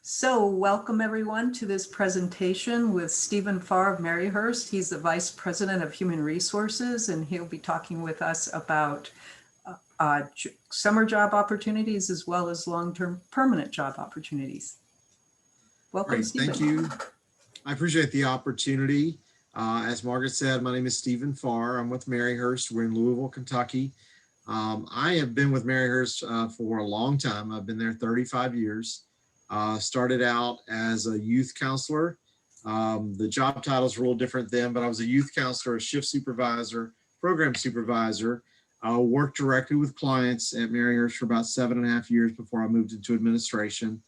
So welcome everyone to this presentation with Stephen Farr of Maryhurst. He's the Vice President of Human Resources, and he'll be talking with us about summer job opportunities as well as long-term permanent job opportunities. Welcome, Great, Stephen. thank you. I appreciate the opportunity. As Margaret said, my name is Stephen Farr. I'm with Maryhurst. We're in Louisville, Kentucky. I have been with Maryhurst for a long time. I've been there 35 years. Started out as a youth counselor. The job titles were a little different then, but I was a youth counselor, a shift supervisor, program supervisor. Worked directly with clients at Maryhurst for about 7.5 years before I moved into administration.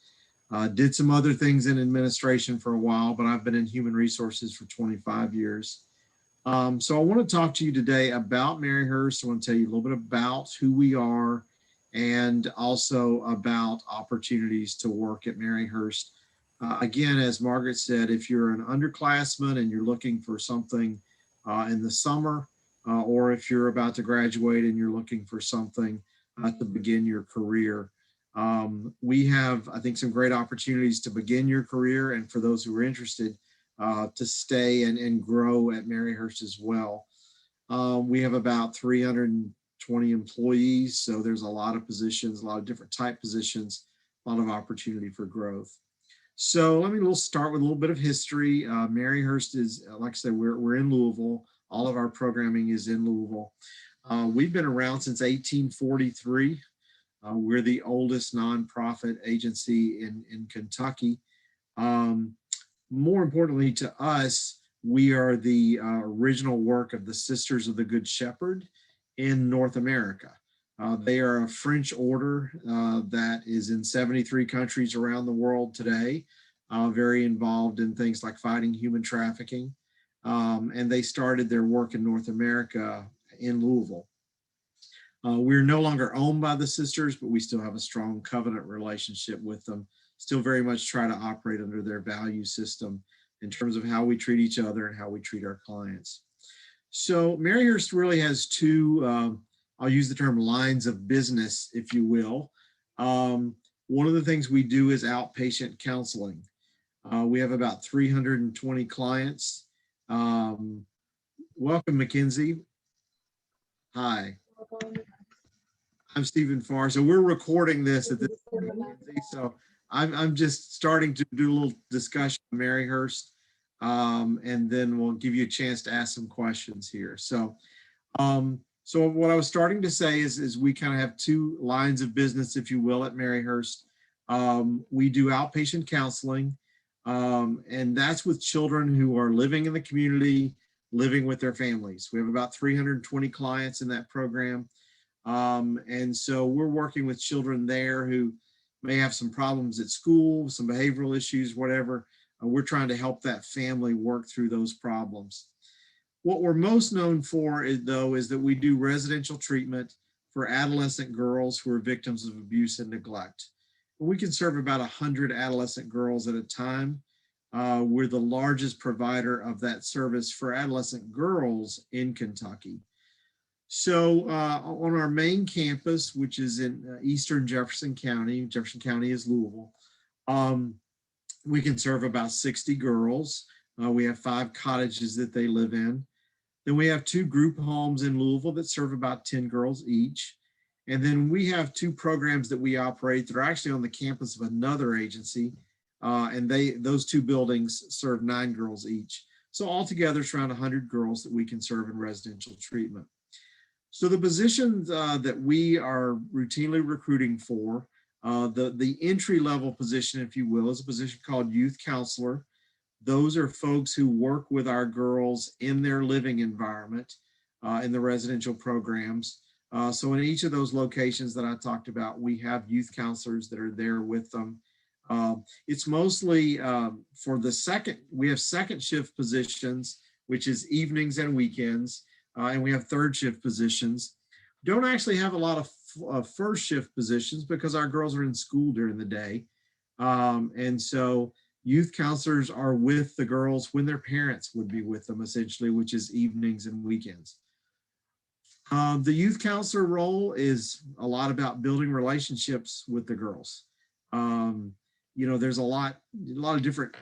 Did some other things in administration for a while, but I've been in human resources for 25 years. So I want to talk to you today about Maryhurst. I want to tell you a little bit about who we are and also about opportunities to work at Maryhurst. Again, as Margaret said, if you're an underclassman and you're looking for something in the summer, or if you're about to graduate and you're looking for something to begin your career, we have, I think, some great opportunities to begin your career, and for those who are interested, to stay and grow at Maryhurst as well. We have about 320 employees, so there's a lot of positions, a lot of different type positions, a lot of opportunity for growth. So we'll start with a little bit of history. Maryhurst is, like I said, we're in Louisville. All of our programming is in Louisville. We've been around since 1843. We're the oldest nonprofit agency in Kentucky. More importantly to us, we are the original work of the Sisters of the Good Shepherd in North America. They are a French order that is in 73 countries around the world today, very involved in things like fighting human trafficking. And they started their work in North America in Louisville. We're no longer owned by the sisters, but we still have a strong covenant relationship with them. Still very much try to operate under their value system in terms of how we treat each other and how we treat our clients. So Maryhurst really has two, I'll use the term lines of business, if you will. One of the things we do is outpatient counseling. We have about 320 clients. Welcome, Mackenzie. Hi. I'm Stephen Farr. So we're recording this at this point, so I'm just starting to do a little discussion of Maryhurst, and then we'll give you a chance to ask some questions here. So what I was starting to say is we kind of have two lines of business, if you will, at Maryhurst. We do outpatient counseling, and that's with children who are living in the community, living with their families. We have about 320 clients in that program. And so we're working with children there who may have some problems at school, some behavioral issues, whatever. We're trying to help that family work through those problems. What we're most known for is that we do residential treatment for adolescent girls who are victims of abuse and neglect. We can serve about 100 adolescent girls at a time. We're the largest provider of that service for adolescent girls in Kentucky. So on our main campus, which is in eastern Jefferson County is Louisville, we can serve about 60 girls. We have 5 cottages that they live in. Then we have 2 group homes in Louisville that serve about 10 girls each. And then we have 2 programs that we operate that are actually on the campus of another agency. And those 2 buildings serve 9 girls each. So altogether, it's around 100 girls that we can serve in residential treatment. So the positions that we are routinely recruiting for, the entry-level position, if you will, is a position called youth counselor. Those are folks who work with our girls in their living environment in the residential programs. So in each of those locations that I talked about, we have youth counselors that are there with them. It's mostly for we have second shift positions, which is evenings and weekends. And we have third shift positions. Don't actually have a lot of first shift positions because our girls are in school during the day. And so youth counselors are with the girls when their parents would be with them, essentially, which is evenings and weekends. The youth counselor role is a lot about building relationships with the girls. there's a lot of different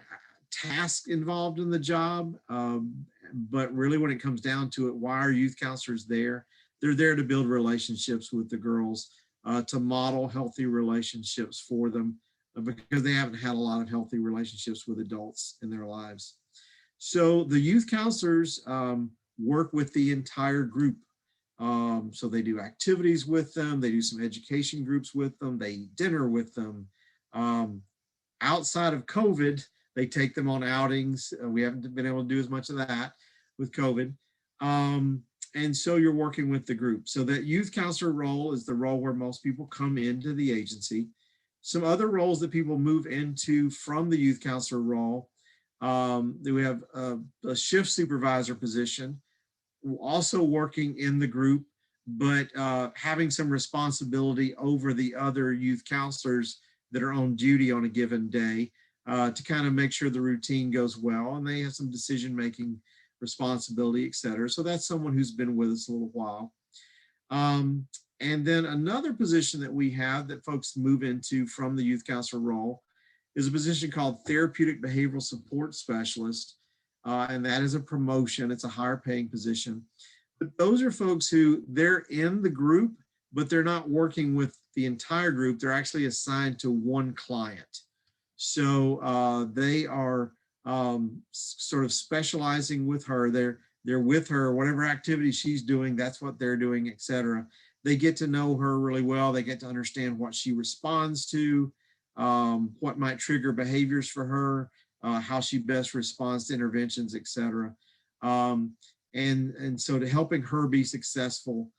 tasks involved in the job. But really when it comes down to it, why are youth counselors there? They're there to build relationships with the girls, to model healthy relationships for them, because they haven't had a lot of healthy relationships with adults in their lives. So the youth counselors work with the entire group. So they do activities with them, they do some education groups with them, they eat dinner with them. Outside of COVID, they take them on outings. We haven't been able to do as much of that with COVID. And so you're working with the group. So that youth counselor role is the role where most people come into the agency. Some other roles that people move into from the youth counselor role, we have a shift supervisor position, also working in the group, but having some responsibility over the other youth counselors that are on duty on a given day, to kind of make sure the routine goes well, and they have some decision-making responsibility, et cetera. So that's someone who's been with us a little while. And then another position that we have that folks move into from the youth counselor role is a position called therapeutic behavioral support specialist. And that is a promotion. It's a higher paying position. But those are folks who they're in the group, but they're not working with the entire group. They're actually assigned to one client. So they are sort of specializing with her. They're with her, whatever activity she's doing, that's what they're doing, et cetera. They get to know her really well. They get to understand what she responds to, what might trigger behaviors for her, how she best responds to interventions, et cetera. And so to helping her be successful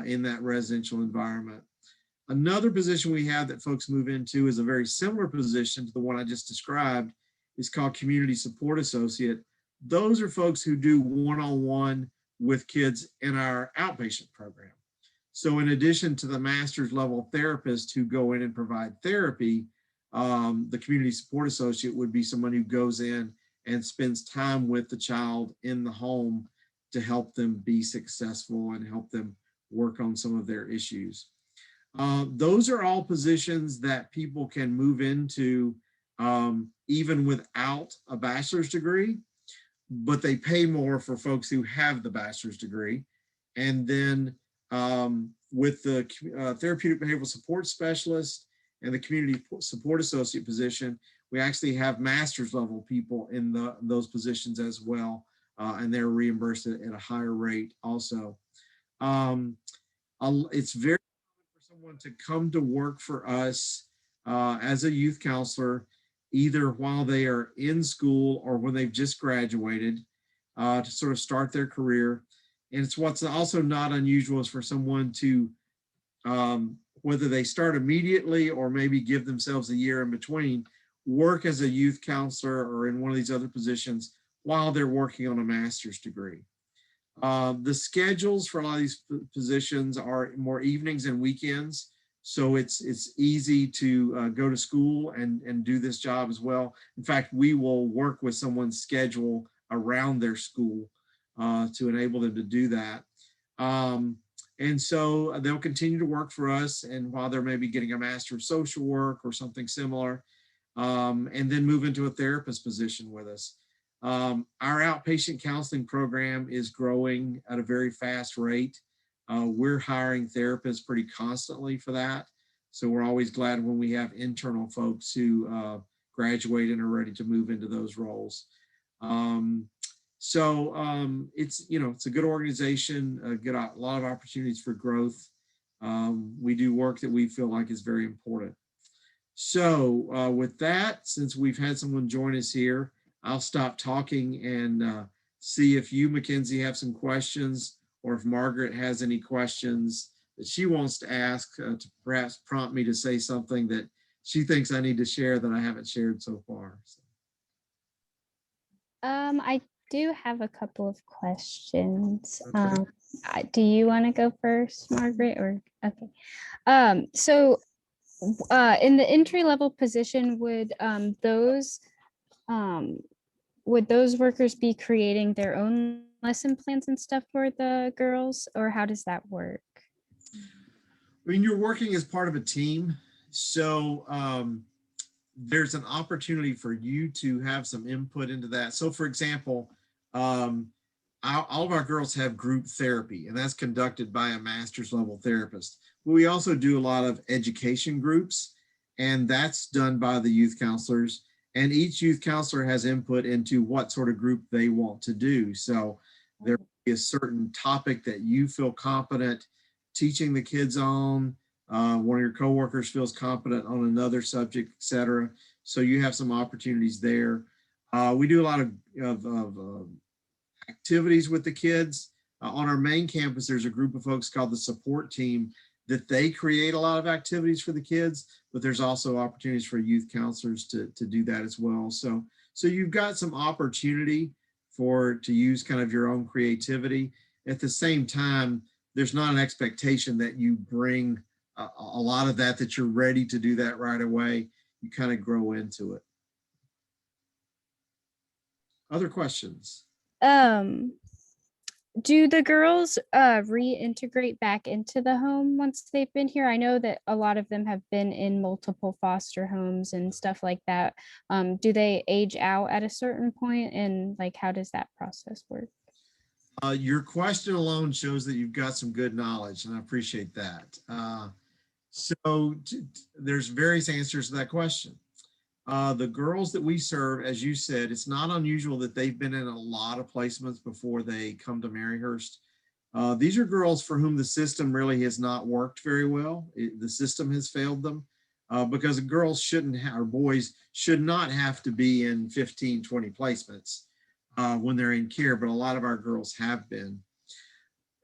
in that residential environment. Another position we have that folks move into is a very similar position to the one I just described. It's called community support associate. Those are folks who do one-on-one with kids in our outpatient program. So in addition to the master's level therapists who go in and provide therapy, the community support associate would be someone who goes in and spends time with the child in the home to help them be successful and help them work on some of their issues. Those are all positions that people can move into even without a bachelor's degree, but they pay more for folks who have the bachelor's degree. And then with the therapeutic behavioral support specialist and the community support associate position, we actually have master's level people in those positions as well, and they're reimbursed at a higher rate also. It's very common for someone to come to work for us as a youth counselor, either while they are in school or when they've just graduated, to sort of start their career. And it's what's also not unusual is for someone to, whether they start immediately or maybe give themselves a year in between, work as a youth counselor or in one of these other positions while they're working on a master's degree. The schedules for a lot of these positions are more evenings and weekends. So it's easy to go to school and do this job as well. In fact, we will work with someone's schedule around their school to enable them to do that. And so they'll continue to work for us, and while they're maybe getting a master of social work or something similar, and then move into a therapist position with us. Our outpatient counseling program is growing at a very fast rate. We're hiring therapists pretty constantly for that. So we're always glad when we have internal folks who graduate and are ready to move into those roles. It's, it's a good organization, a lot of opportunities for growth. We do work that we feel like is very important. So with that, since we've had someone join us here, I'll stop talking and see if you, Mackenzie, have some questions, or if Margaret has any questions that she wants to ask to perhaps prompt me to say something that she thinks I need to share that I haven't shared so far. So. I do have a couple of questions. Okay. Do you want to go first, Margaret, or okay? In the entry level position, would those workers be creating their own lesson plans and stuff for the girls, or how does that work? I mean, you're working as part of a team. So there's an opportunity for you to have some input into that. So for example, all of our girls have group therapy, and that's conducted by a master's level therapist. But we also do a lot of education groups, and that's done by the youth counselors. And each youth counselor has input into what sort of group they want to do. So there will be a certain topic that you feel competent teaching the kids on. One of your coworkers feels competent on another subject, etc. So you have some opportunities there. We do a lot of activities with the kids. On our main campus, there's a group of folks called the support team that they create a lot of activities for the kids, but there's also opportunities for youth counselors to do that as well. So you've got some opportunity to use kind of your own creativity. At the same time, there's not an expectation that you bring a lot of that you're ready to do that right away. You kind of grow into it. Other questions? Do the girls reintegrate back into the home once they've been here? I know that a lot of them have been in multiple foster homes and stuff like that. Do they age out at a certain point, and like how does that process work? Your question alone shows that you've got some good knowledge, and I appreciate that. There's various answers to that question. The girls that we serve, as you said, it's not unusual that they've been in a lot of placements before they come to Maryhurst. These are girls for whom the system really has not worked very well. The system has failed them because girls shouldn't have, or boys should not have to be in 15, 20 placements when they're in care, but a lot of our girls have been.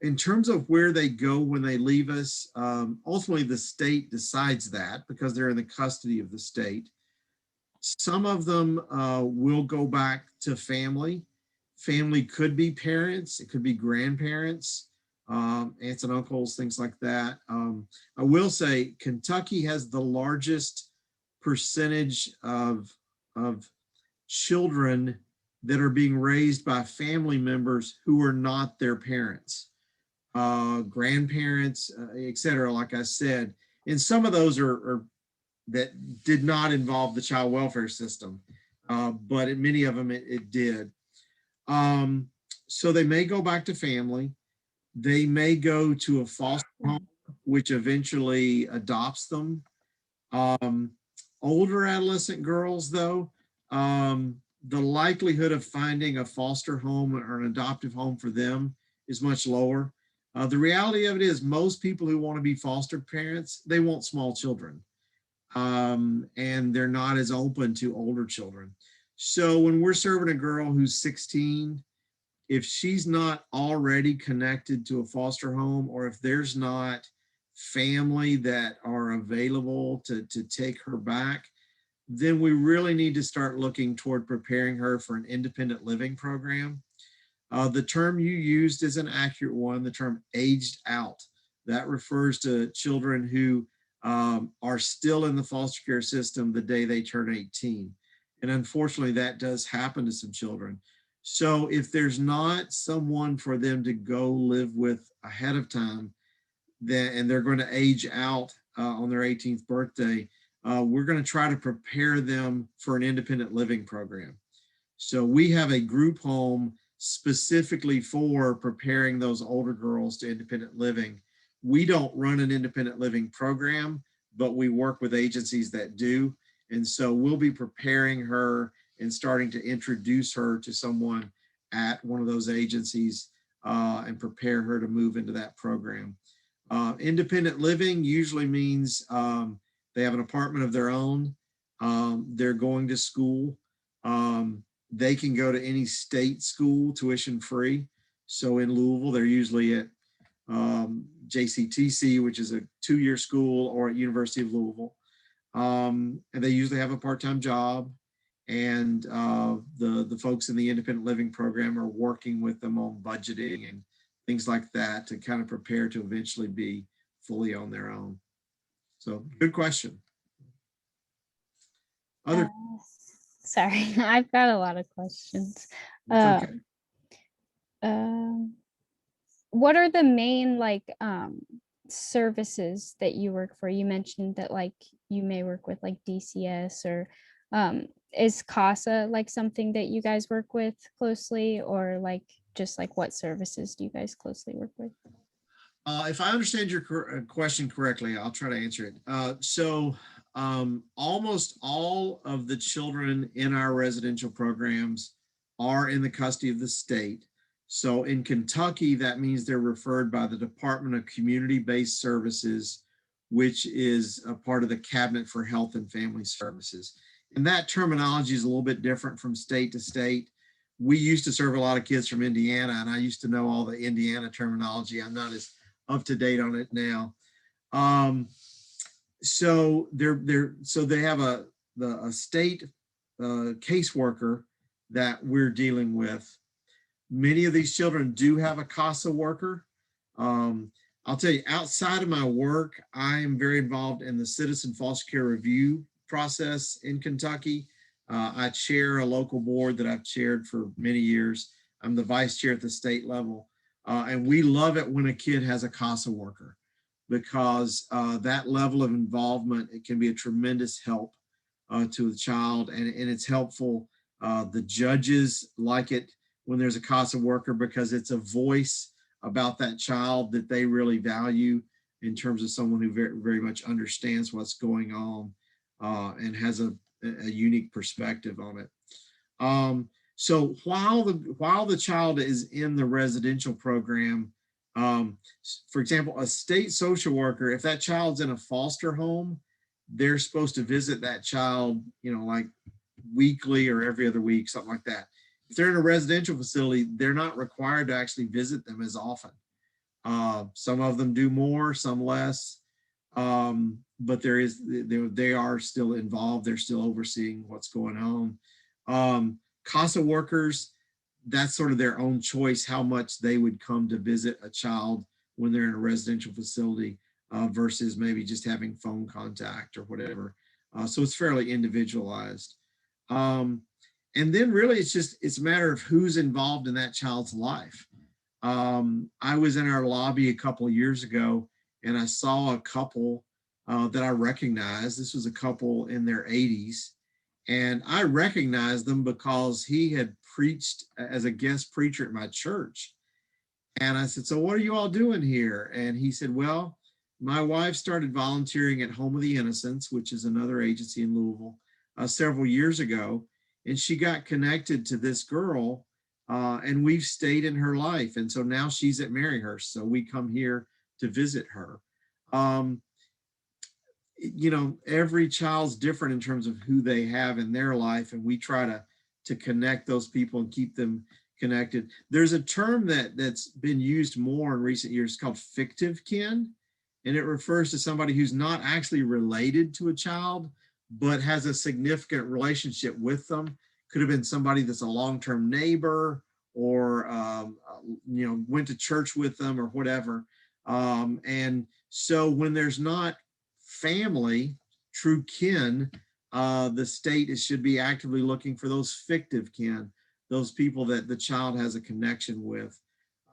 In terms of where they go when they leave us, ultimately the state decides that because they're in the custody of the state. Some of them will go back to family. Family could be parents, it could be grandparents, aunts and uncles, things like that. I will say Kentucky has the largest percentage of children that are being raised by family members who are not their parents, grandparents, etc. Like I said, and some of those are that did not involve the child welfare system, but in many of them it did. So they may go back to family. They may go to a foster home, which eventually adopts them. Older adolescent girls, though, the likelihood of finding a foster home or an adoptive home for them is much lower. The reality of it is most people who want to be foster parents, they want small children. And they're not as open to older children. So when we're serving a girl who's 16, if she's not already connected to a foster home, or if there's not family that are available to take her back, then we really need to start looking toward preparing her for an independent living program. The term you used is an accurate one, the term aged out. That refers to children who are still in the foster care system the day they turn 18. And unfortunately, that does happen to some children. So if there's not someone for them to go live with ahead of time, and they're going to age out on their 18th birthday, we're going to try to prepare them for an independent living program. So we have a group home specifically for preparing those older girls to independent living. We don't run an independent living program, but we work with agencies that do. And so we'll be preparing her and starting to introduce her to someone at one of those agencies and prepare her to move into that program. Independent living usually means they have an apartment of their own. They're going to school. They can go to any state school tuition free. So in Louisville, they're usually at JCTC, which is a 2-year school, or at University of Louisville. And they usually have a part-time job. And the folks in the independent living program are working with them on budgeting and things like that to kind of prepare to eventually be fully on their own. So good question. Other Sorry, I've got a lot of questions. okay. What are the main services that you work for? You mentioned that like you may work with like DCS or is CASA like something that you guys work with closely, or like just like what services do you guys closely work with? If I understand your question correctly, I'll try to answer it. Almost all of the children in our residential programs are in the custody of the state. So in Kentucky, that means they're referred by the Department of Community-Based Services, which is a part of the Cabinet for Health and Family Services. And that terminology is a little bit different from state to state. We used to serve a lot of kids from Indiana, and I used to know all the Indiana terminology. I'm not as up to date on it now. So they have a state caseworker that we're dealing with. Many of these children do have a CASA worker. I'll tell you, outside of my work, I am very involved in the citizen foster care review process in Kentucky. I chair a local board that I've chaired for many years. I'm the vice chair at the state level. And we love it when a kid has a CASA worker, because that level of involvement, it can be a tremendous help to the child, and it's helpful. The judges like it when there's a CASA worker, because it's a voice about that child that they really value, in terms of someone who very, very much understands what's going on and has a unique perspective on it. So while the child is in the residential program, for example, a state social worker, if that child's in a foster home, they're supposed to visit that child, like weekly or every other week, something like that. If they're in a residential facility, they're not required to actually visit them as often. Some of them do more, some less, but they are still involved. They're still overseeing what's going on. CASA workers, that's sort of their own choice, how much they would come to visit a child when they're in a residential facility versus maybe just having phone contact or whatever. So it's fairly individualized. And then really it's a matter of who's involved in that child's life. I was in our lobby a couple of years ago, and I saw a couple that I recognized. This was a couple in their 80s. And I recognized them because he had preached as a guest preacher at my church. And I said, "So what are you all doing here?" And he said, "Well, my wife started volunteering at Home of the Innocents, which is another agency in Louisville, several years ago. And she got connected to this girl, and we've stayed in her life. And so now she's at Maryhurst. So we come here to visit her." Every child's different in terms of who they have in their life, and we try to connect those people and keep them connected. There's a term that's been used more in recent years called fictive kin, and it refers to somebody who's not actually related to a child, but has a significant relationship with them. Could have been somebody that's a long-term neighbor, or went to church with them or whatever. And so when there's not family, true kin, the state should be actively looking for those fictive kin, those people that the child has a connection with,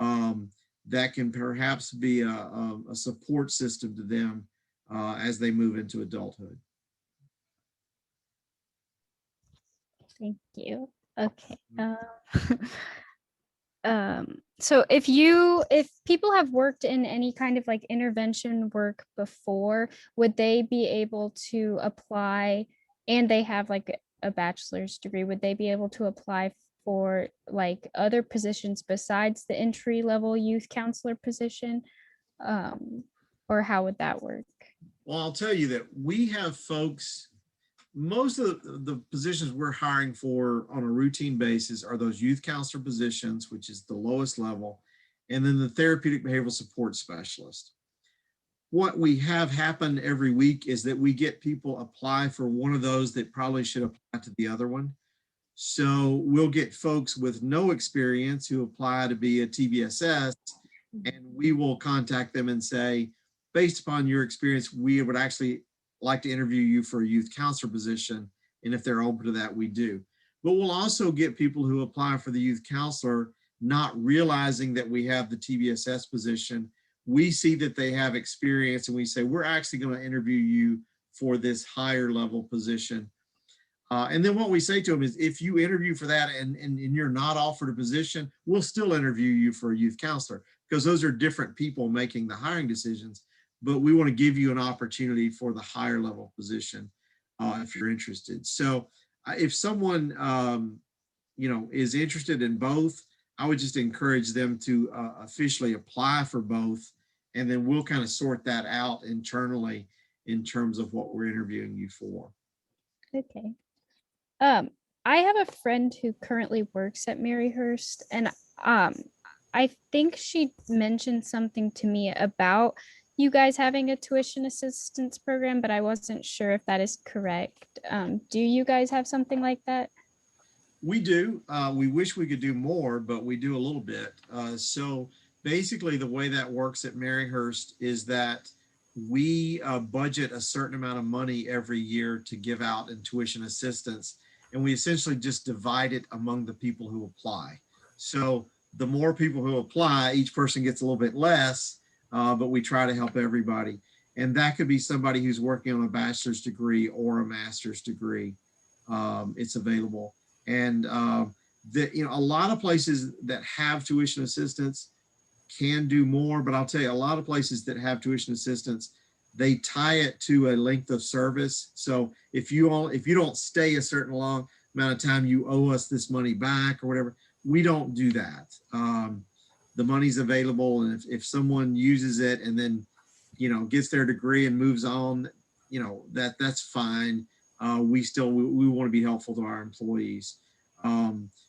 that can perhaps be a support system to them as they move into adulthood. Thank you. Okay. So if people have worked in any kind of like intervention work before, would they be able to apply, and they have like a bachelor's degree, would they be able to apply for like other positions besides the entry level youth counselor position? Or how would that work? Well, I'll tell you that we have folks, most of the positions we're hiring for on a routine basis are those youth counselor positions, which is the lowest level, and then the therapeutic behavioral support specialist. What we have happen every week is that we get people apply for one of those that probably should apply to the other one. So we'll get folks with no experience who apply to be a TBSS, and we will contact them and say, based upon your experience, we would actually like to interview you for a youth counselor position. And if they're open to that, we do. But we'll also get people who apply for the youth counselor, not realizing that we have the TBSS position. we see that they have experience and we say, we're actually going to interview you for this higher level position. And then what we say to them is, if you interview for that and you're not offered a position, we'll still interview you for a youth counselor, because those are different people making the hiring decisions. But we want to give you an opportunity for the higher level position if you're interested. So if someone is interested in both, I would just encourage them to officially apply for both, and then we'll kind of sort that out internally in terms of what we're interviewing you for. Okay. I have a friend who currently works at Maryhurst, and I think she mentioned something to me about you guys having a tuition assistance program, but I wasn't sure if that is correct. Do you guys have something like that? We do. We wish we could do more, but we do a little bit. So basically the way that works at Maryhurst is that we budget a certain amount of money every year to give out in tuition assistance, and we essentially just divide it among the people who apply. So the more people who apply, each person gets a little bit less, but we try to help everybody. And that could be somebody who's working on a bachelor's degree or a master's degree. It's available. And a lot of places that have tuition assistance can do more, but I'll tell you, a lot of places that have tuition assistance, they tie it to a length of service. So if you don't stay a certain long amount of time, you owe us this money back or whatever. We don't do that. The money's available, and if someone uses it and then gets their degree and moves on, that's fine. We want to be helpful to our employees.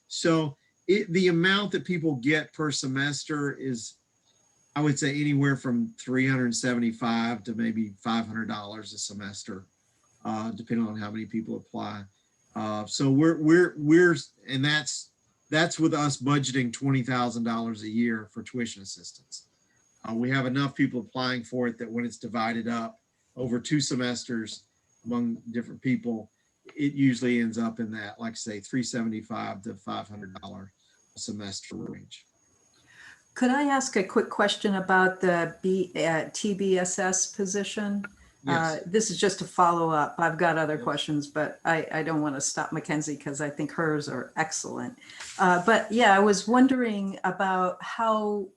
So the amount that people get per semester is, I would say, anywhere from $375 to maybe $500 a semester, depending on how many people apply. So and that's with us budgeting $20,000 a year for tuition assistance. We have enough people applying for it that when it's divided up over 2 semesters among different people, it usually ends up in that, like say, $375 to $500 a semester range. Could I ask a quick question about the TBSS position? Yes. This is just a follow up. I've got other questions, but I don't want to stop Mackenzie because I think hers are excellent. But yeah, I was wondering about how,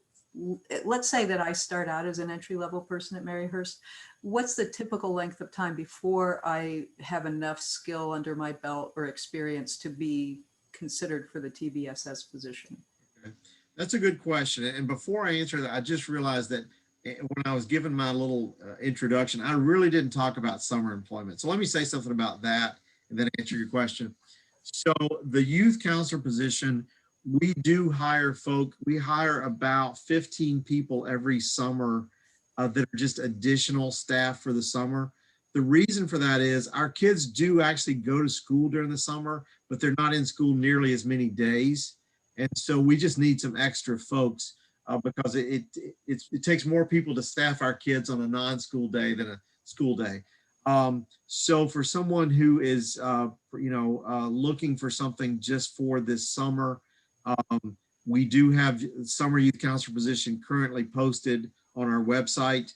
let's say that I start out as an entry-level person at Maryhurst. What's the typical length of time before I have enough skill under my belt or experience to be considered for the TBSS position? Okay. That's a good question. And before I answer that, I just realized that when I was given my little introduction, I really didn't talk about summer employment. So let me say something about that and then answer your question. So the youth counselor position, we do hire folk. We hire about 15 people every summer that are just additional staff for the summer. The reason for that is our kids do actually go to school during the summer, but they're not in school nearly as many days. And so we just need some extra folks because it takes more people to staff our kids on a non-school day than a school day. So for someone who is, looking for something just for this summer, we do have summer youth counselor position currently posted on our website.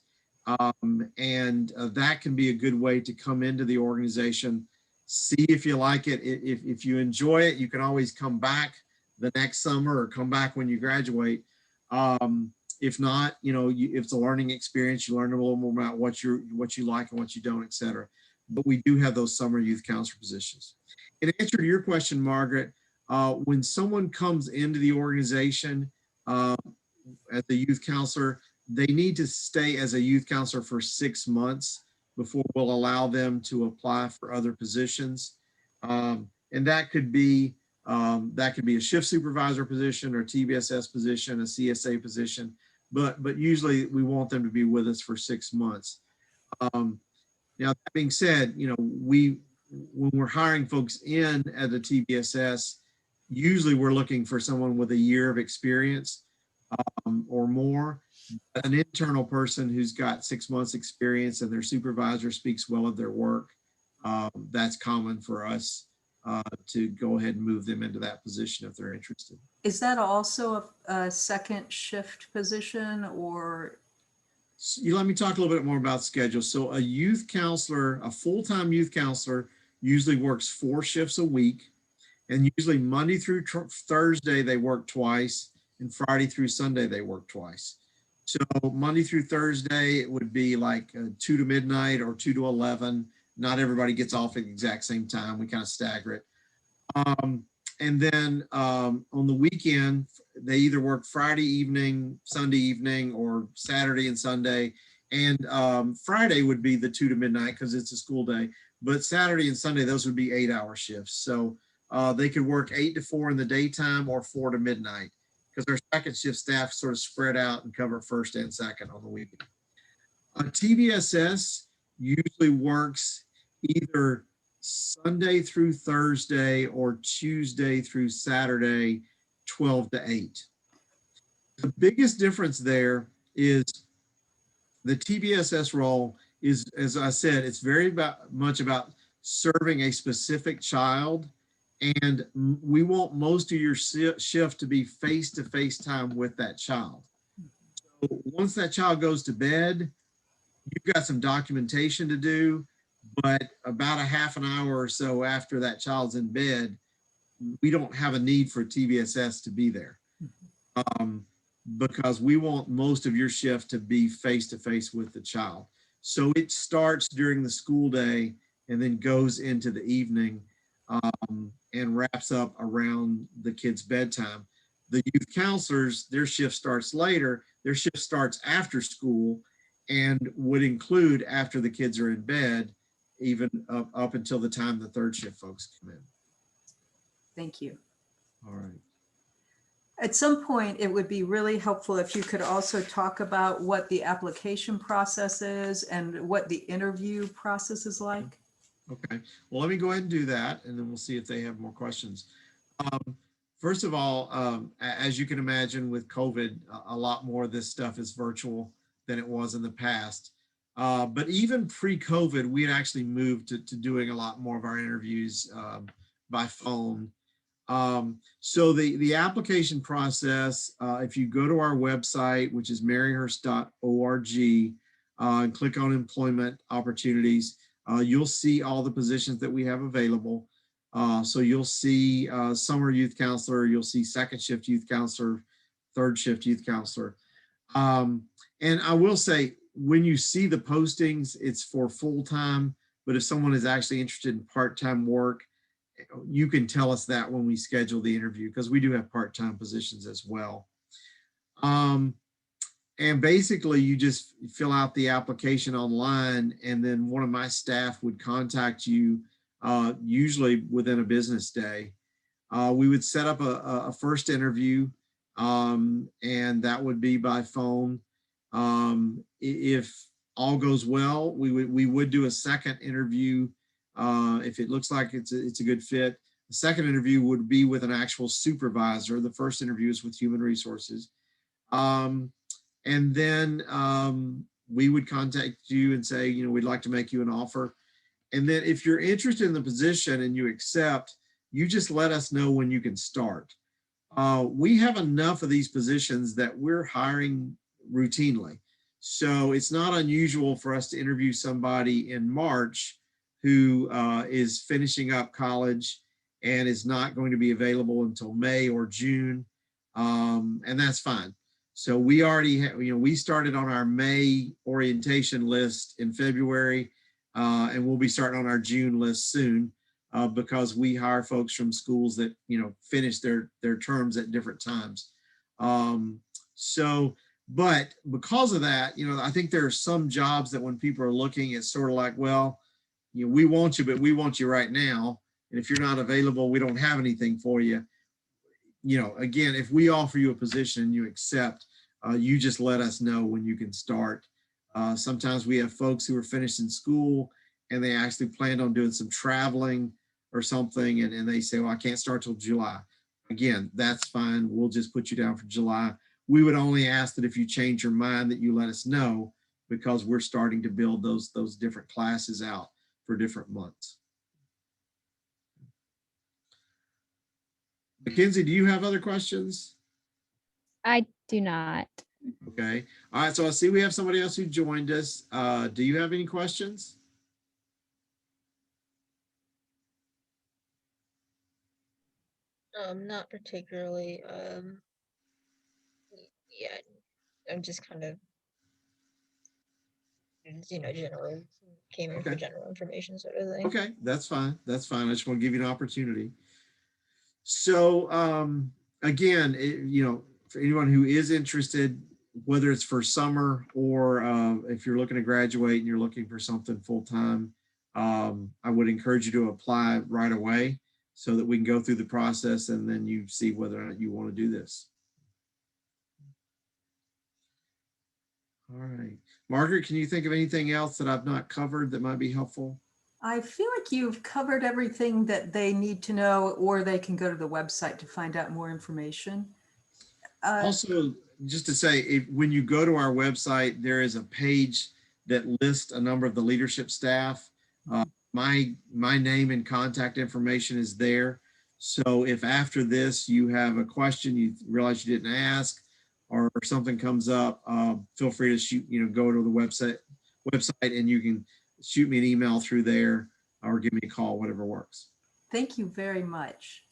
And that can be a good way to come into the organization, see if you like it. If you enjoy it, you can always come back the next summer or come back when you graduate. If not, if it's a learning experience, you learn a little more about what you like and what you don't, et cetera. But we do have those summer youth counselor positions. In answer to your question, Margaret, when someone comes into the organization as a youth counselor, they need to stay as a youth counselor for 6 months before we'll allow them to apply for other positions. And that could be a shift supervisor position or TBSS position, a CSA position, but usually we want them to be with us for 6 months. Now, that being said, when we're hiring folks in at the TBSS, usually we're looking for someone with a year of experience or more. An internal person who's got 6 months experience and their supervisor speaks well of their work, that's common for us to go ahead and move them into that position if they're interested. Is that also a second shift position, or You let me talk a little bit more about schedule. So a youth counselor, a full-time youth counselor usually works 4 shifts a week, and usually Monday through Thursday they work twice, and Friday through Sunday they work twice. So Monday through Thursday it would be like 2 to midnight or 2 to 11. Not everybody gets off at the exact same time. We kind of stagger it. And then on the weekend, they either work Friday evening, Sunday evening, or Saturday and Sunday. And Friday would be the 2 to midnight because it's a school day. But Saturday and Sunday, those would be 8-hour shifts. So they could work 8 to 4 in the daytime or 4 to midnight because our second shift staff sort of spread out and cover first and second on the weekend. TVSS usually works either Sunday through Thursday or Tuesday through Saturday, 12 to 8. The biggest difference there is the TVSS role is, as I said, it's very much about serving a specific child. And we want most of your shift to be face-to-face time with that child. So once that child goes to bed, you've got some documentation to do, but about a half an hour or so after that child's in bed, we don't have a need for TVSS to be there because we want most of your shift to be face-to-face with the child. So it starts during the school day and then goes into the evening and wraps up around the kid's bedtime. The youth counselors, their shift starts later. Their shift starts after school and would include after the kids are in bed, even up until the time the third shift folks come in. Thank you. All right. At some point, it would be really helpful if you could also talk about what the application process is and what the interview process is like. Okay, well, let me go ahead and do that, and then we'll see if they have more questions. First of all, as you can imagine with COVID, a lot more of this stuff is virtual than it was in the past. But even pre-COVID, we had actually moved to doing a lot more of our interviews by phone. So the application process, if you go to our website, which is maryhurst.org, and click on employment opportunities, you'll see all the positions that we have available. So you'll see summer youth counselor, you'll see second shift youth counselor, third shift youth counselor. And I will say, when you see the postings, it's for full-time, but if someone is actually interested in part-time work, you can tell us that when we schedule the interview, because we do have part-time positions as well. And basically you just fill out the application online, and then one of my staff would contact you usually within a business day. We would set up a first interview, and that would be by phone. If all goes well, we would do a second interview. If it looks like it's a good fit. The second interview would be with an actual supervisor. The first interview is with human resources. And then we would contact you and say, you know, we'd like to make you an offer. And then if you're interested in the position and you accept, you just let us know when you can start. We have enough of these positions that we're hiring routinely. So it's not unusual for us to interview somebody in March who is finishing up college and is not going to be available until May or June. And that's fine. So we already have, you know, we started on our May orientation list in February, and we'll be starting on our June list soon because we hire folks from schools that, you know, finish their terms at different times. But because of that, you know, I think there are some jobs that when people are looking, it's sort of like, well, you know, we want you, but we want you right now. And if you're not available, we don't have anything for you. You know, again, if we offer you a position and you accept, you just let us know when you can start. Sometimes we have folks who are finished in school and they actually planned on doing some traveling or something, and they say, well, I can't start till July. Again, that's fine. We'll just put you down for July. We would only ask that if you change your mind that you let us know, because we're starting to build those different classes out for different months. Mackenzie, do you have other questions? I do not. Okay. Okay. All right. So I see we have somebody else who joined us. Do you have any questions? Not particularly. Yeah, I'm just kind of, general, came in for Okay. general information sort of thing. Okay. That's fine. That's fine. I just want to give you an opportunity. So again, for anyone who is interested, whether it's for summer or if you're looking to graduate and you're looking for something full time, I would encourage you to apply right away so that we can go through the process and then you see whether or not you want to do this. All right. Margaret, can you think of anything else that I've not covered that might be helpful? I feel like you've covered everything that they need to know, or they can go to the website to find out more information. Also, just to say, when you go to our website, there is a page that lists a number of the leadership staff. My name and contact information is there. So if after this you have a question you realize you didn't ask, or something comes up, feel free to go to the website and you can shoot me an email through there or give me a call, whatever works. Thank you very much.